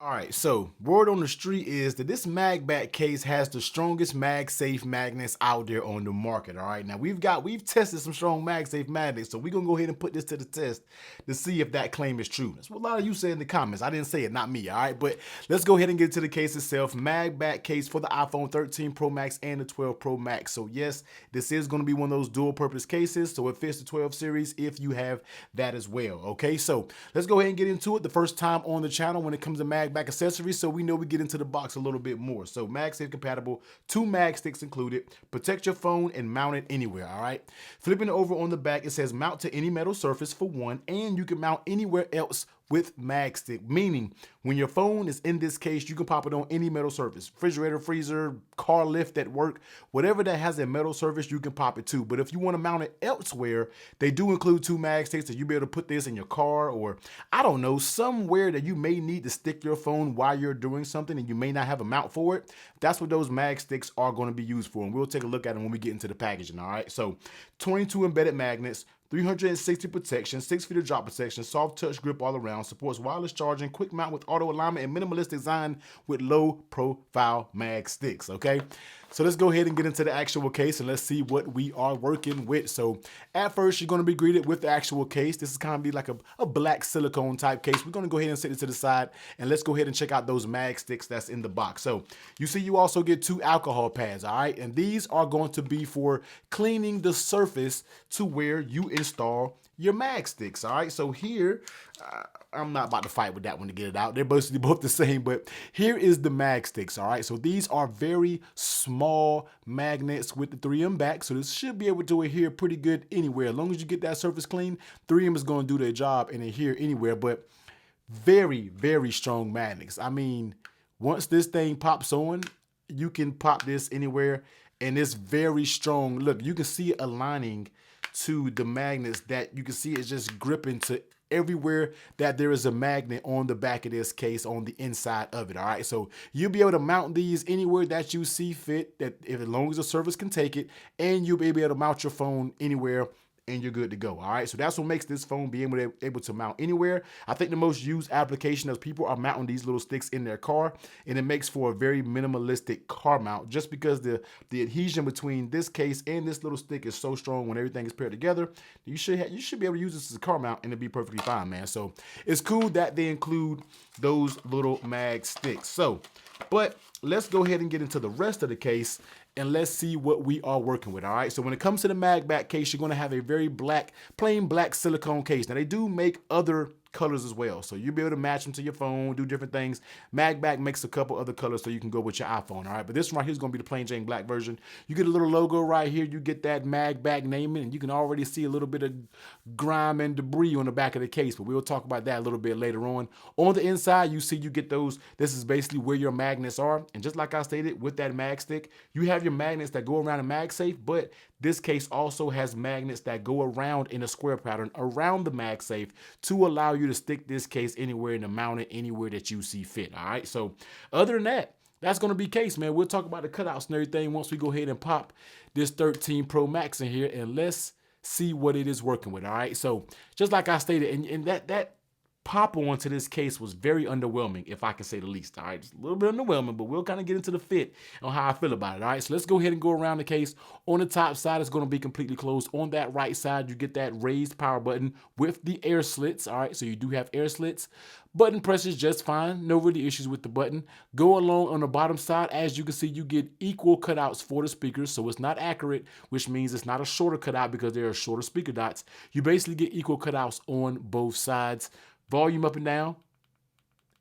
All right, so word on the street is that this Magbak case has the strongest MagSafe magnets out there on the market. All right, now we've tested some strong MagSafe magnets, so we're gonna go ahead and put this to the test to see if that claim is true. That's what a lot of you say in the comments. I didn't say it, not me. All right, but let's go ahead and get to the case itself. Magbak case for the iPhone 13 Pro Max and the 12 Pro Max. So yes, this is gonna be one of those dual-purpose cases, so it fits the 12 series if you have that as well. Okay, so let's go ahead and get into it. The first time on the channel when it comes to Magbak accessories, so we know we get into the box a little bit more. So MagSafe compatible, 2 mag sticks included, protect your phone and mount it anywhere. All right, flipping it over on the back, it says mount to any metal surface for one, and you can mount anywhere else with mag stick, meaning when your phone is in this case, you can pop it on any metal surface, refrigerator, freezer, car lift at work, whatever that has a metal surface, you can pop it to. But if you want to mount it elsewhere, they do include 2 mag sticks, so you'll be able to put this in your car, or I don't know, somewhere that you may need to stick your phone while you're doing something and you may not have a mount for it. That's what those mag sticks are going to be used for, and we'll take a look at them when we get into the packaging. All right, so 22 embedded magnets, 360 protection, 6 feet of drop protection, soft touch grip all around, supports wireless charging, quick mount with auto alignment, and minimalist design with low profile mag sticks. Okay, so let's go ahead and get into the actual case and let's see what we are working with. So at first, you're going to be greeted with the actual case. This is kind of be like a black silicone type case. We're going to go ahead and set it to the side and let's go ahead and check out those mag sticks that's in the box. So you see you also get 2 alcohol pads, all right? And these are going to be for cleaning the surface to where you install your mag sticks. All right, so here I'm not about to fight with that one to get it out. They're basically both the same, but here is the mag sticks. All right, so these are very small magnets with the 3M back, so this should be able to adhere pretty good anywhere. As long as you get that surface clean, 3M is going to do their job and adhere anywhere. But very strong magnets. I mean, once this thing pops on, you can pop this anywhere, and it's very strong. Look, you can see it aligning to the magnets, that you can see it's just gripping to everywhere that there is a magnet on the back of this case on the inside of it. All right, so you'll be able to mount these anywhere that you see fit, that if as long as the surface can take it, and you'll be able to mount your phone anywhere and you're good to go. All right, so that's what makes this phone be able to mount anywhere. I think the most used application is people are mounting these little sticks in their car, and it makes for a very minimalistic car mount just because the adhesion between this case and this little stick is so strong. When everything is paired together, you should be able to use this as a car mount and it'd be perfectly fine, man. So it's cool that they include those little mag sticks. So, but let's go ahead and get into the rest of the case and let's see what we are working with. All right, so when it comes to the Magbak case, you're going to have a very plain black silicone case. Now they do make other colors as well, so you'll be able to match them to your phone, do different things. Magbak makes a couple other colors so you can go with your iPhone. All right, but this one right here is going to be the plain Jane black version. You get a little logo right here, you get that Magbak naming, and you can already see a little bit of grime and debris on the back of the case, but we'll talk about that a little bit later on. On the inside, you see you get those. This is basically where your magnets are, and just like I stated with that mag stick, you have your magnets that go around a MagSafe, but this case also has magnets that go around in a square pattern around the MagSafe to allow you to stick this case anywhere and to mount it anywhere that you see fit. All right, so other than that, that's going to be case, man. We'll talk about the cutouts and everything once we go ahead and pop this 13 Pro Max in here, and let's see what it is working with. All right, so just like I stated, and that pop onto this case was very underwhelming, if I can say the least. All right, just a little bit underwhelming, but we'll kind of get into the fit on how I feel about it. All right, so let's go ahead and go around the case. On the top side, it's going to be completely closed. On that right side, you get that raised power button with the air slits. All right, so you do have air slits. Button presses just fine, no really issues with the button. Go along on the bottom side, as you can see, you get equal cutouts for the speakers, so it's not accurate, which means it's not a shorter cutout because there are shorter speaker dots. You basically get equal cutouts on both sides. Volume up and down,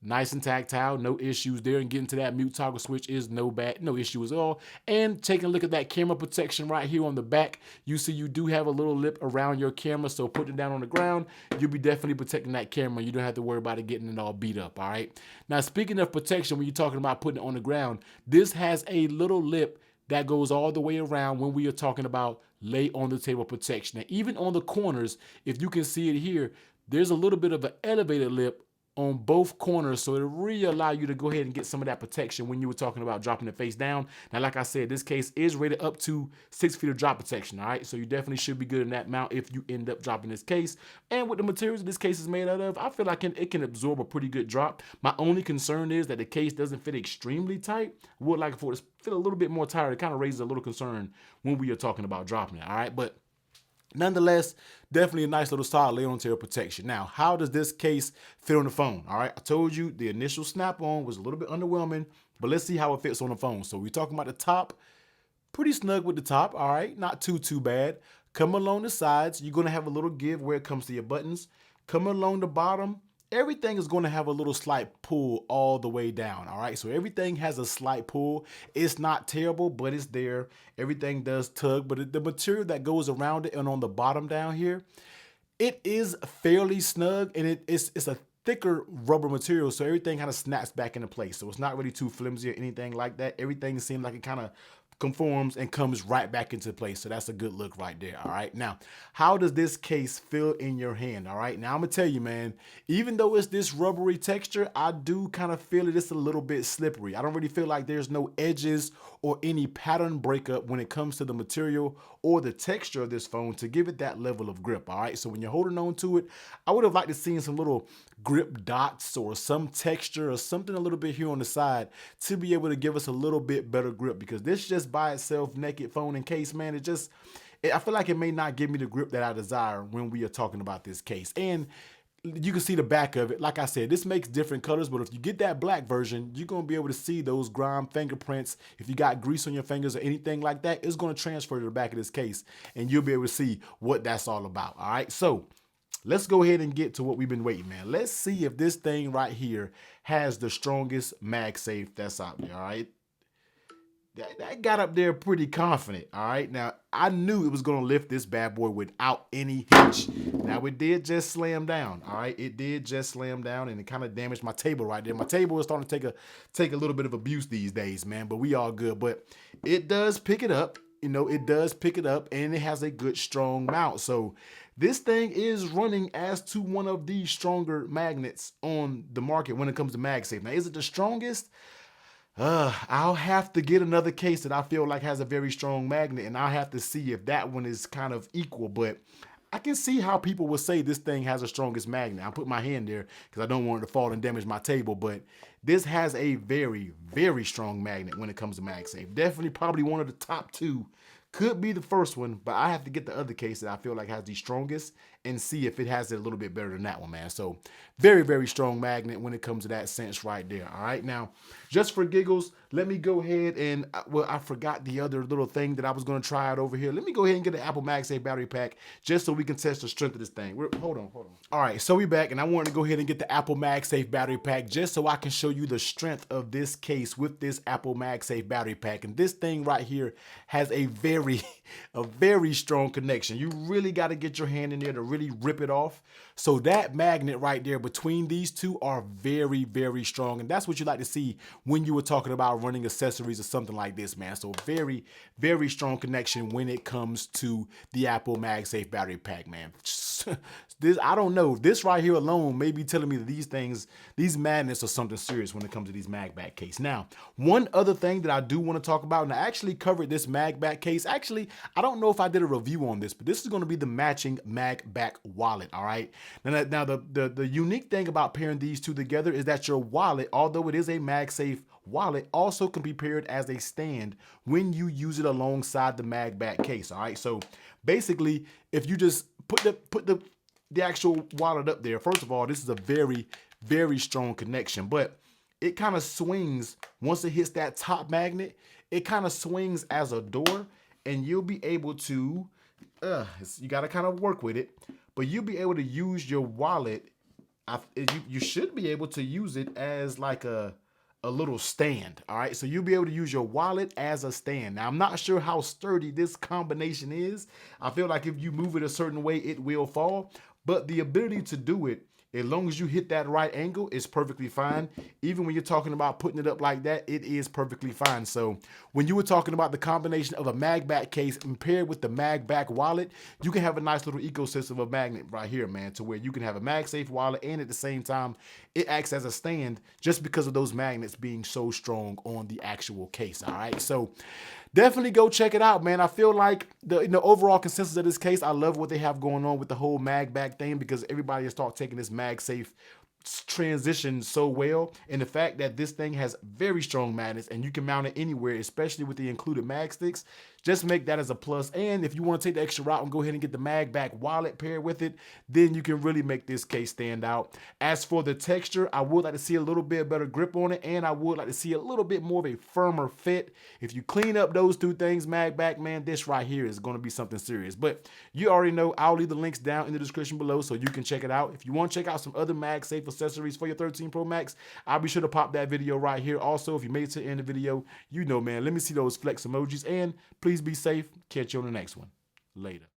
nice and tactile, no issues there. And getting to that mute toggle switch is no issue at all. And taking a look at that camera protection right here on the back, you see you do have a little lip around your camera, so putting it down on the ground, you'll be definitely protecting that camera. You don't have to worry about it getting it all beat up, all right? Now, speaking of protection, when you're talking about putting it on the ground, this has a little lip that goes all the way around when we are talking about lay on the table protection. And even on the corners, if you can see it here, there's a little bit of an elevated lip on both corners, so it'll really allow you to go ahead and get some of that protection when you were talking about dropping it face down. Now, like I said, this case is rated up to 6 feet of drop protection, all right? So you definitely should be good in that mount if you end up dropping this case. And with the materials this case is made out of, I feel like it can absorb a pretty good drop. My only concern is that the case doesn't fit extremely tight. I would like for it to fit a little bit more tighter. It kind of raises a little concern when we are talking about dropping it, all right? But nonetheless, definitely a nice little solid lay on tail protection. Now, how does this case fit on the phone? All right, I told you the initial snap on was a little bit underwhelming, but let's see how it fits on the phone. So we're talking about the top, pretty snug with the top. All right, not too bad. Come along the sides, you're gonna have a little give where it comes to your buttons. Come along the bottom, everything is going to have a little slight pull all the way down. All right, so everything has a slight pull. It's not terrible, but it's there. Everything does tug, but the material that goes around it and on the bottom down here, it is fairly snug, and it's a thicker rubber material, so everything kind of snaps back into place. So it's not really too flimsy or anything like that. Everything seems like it kind of conforms and comes right back into place. So that's a good look right there. All right. Now, how does this case feel in your hand? All right. Now I'm gonna tell you, man, even though it's this rubbery texture, I do kind of feel it's a little bit slippery. I don't really feel like there's no edges or any pattern breakup when it comes to the material or the texture of this phone to give it that level of grip. All right. So when you're holding on to it, I would have liked to see some little grip dots or some texture or something a little bit here on the side to be able to give us a little bit better grip, because this just by itself, naked phone and case, man, I feel like it may not give me the grip that I desire when we are talking about this case. And you can see the back of it. Like I said, this makes different colors, but if you get that black version, you're going to be able to see those grime fingerprints. If you got grease on your fingers or anything like that, it's going to transfer to the back of this case, and you'll be able to see what that's all about. All right, so let's go ahead and get to what we've been waiting, man. Let's see if this thing right here has the strongest Magsafe that's out there, all right? That got up there pretty confident, all right? Now, I knew it was going to lift this bad boy without any hitch. Now, it did just slam down, all right? It did just slam down, and it kind of damaged my table right there. My table is starting to take a little bit of abuse these days, man, but we all good. But it does pick it up. You know, it does pick it up, and it has a good, strong mount. So this thing is running as to one of the stronger magnets on the market when it comes to MagSafe. Now, is it the strongest? I'll have to get another case that I feel like has a very strong magnet, and I'll have to see if that one is kind of equal. But I can see how people will say this thing has the strongest magnet. I put my hand there because I don't want it to fall and damage my table, but this has a very strong magnet when it comes to MagSafe. Definitely probably one of the top two. Could be the first one, but I have to get the other case that I feel like has the strongest and see if it has it a little bit better than that one, man. So very strong magnet when it comes to that sense right there. All right, now just for giggles, let me go ahead and, well, I forgot the other little thing that I was going to try out over here. Let me go ahead and get an Apple MagSafe battery pack just so we can test the strength of this thing. Hold on. All right, so we back, and I wanted to go ahead and get the Apple MagSafe battery pack just so I can show you the strength of this case with this Apple MagSafe battery pack. And this thing right here has a very strong connection. You really got to get your hand in there to really rip it off. So that magnet right there between these two are very strong, and that's what you like to see when you were talking about running accessories or something like this, man. So very strong connection when it comes to the Apple MagSafe battery pack, man. This, I don't know, this right here alone may be telling me that these magnets are something serious when it comes to these Magbak case. Now, one other thing that I do want to talk about, and I actually covered this Magbak case. Actually, I don't know if I did a review on this, but this is going to be the matching Magbak wallet, all right? Now the unique thing about pairing these two together is that your wallet, although it is a MagSafe wallet, also can be paired as a stand when you use it alongside the Magbak case, all right? So basically, if you just put the actual wallet up there, first of all, this is a very strong connection, but it kind of swings once it hits that top magnet. It kind of swings as a door, and you'll be able to, you got to kind of work with it, but you'll be able to use your wallet. You should be able to use it as like a little stand, all right? So you'll be able to use your wallet as a stand. Now, I'm not sure how sturdy this combination is. I feel like if you move it a certain way, it will fall, but the ability to do it As long as you hit that right angle, it's perfectly fine. Even when you're talking about putting it up like that, it is perfectly fine. So when you were talking about the combination of a Magbak case paired with the Magbak wallet, you can have a nice little ecosystem of magnet right here, man, to where you can have a MagSafe wallet and at the same time, it acts as a stand just because of those magnets being so strong on the actual case, all right? So definitely go check it out, man. I feel like the overall consensus of this case, I love what they have going on with the whole Magbak thing because everybody has started taking this MagSafe transition so well, and the fact that this thing has very strong magnets and you can mount it anywhere, especially with the included mag sticks, just make that as a plus. And if you want to take the extra route and go ahead and get the Magbak wallet paired with it, then you can really make this case stand out. As for the texture, I would like to see a little bit better grip on it, and I would like to see a little bit more of a firmer fit. If you clean up those two things, Magbak, man, this right here is going to be something serious. But you already know, I'll leave the links down in the description below so you can check it out. If you want to check out some other MagSafe accessories for your 13 Pro Max, I'll be sure to pop that video right here. Also, if you made it to the end of the video, you know, man, let me see those flex emojis, and please be safe. Catch you on the next one. Later.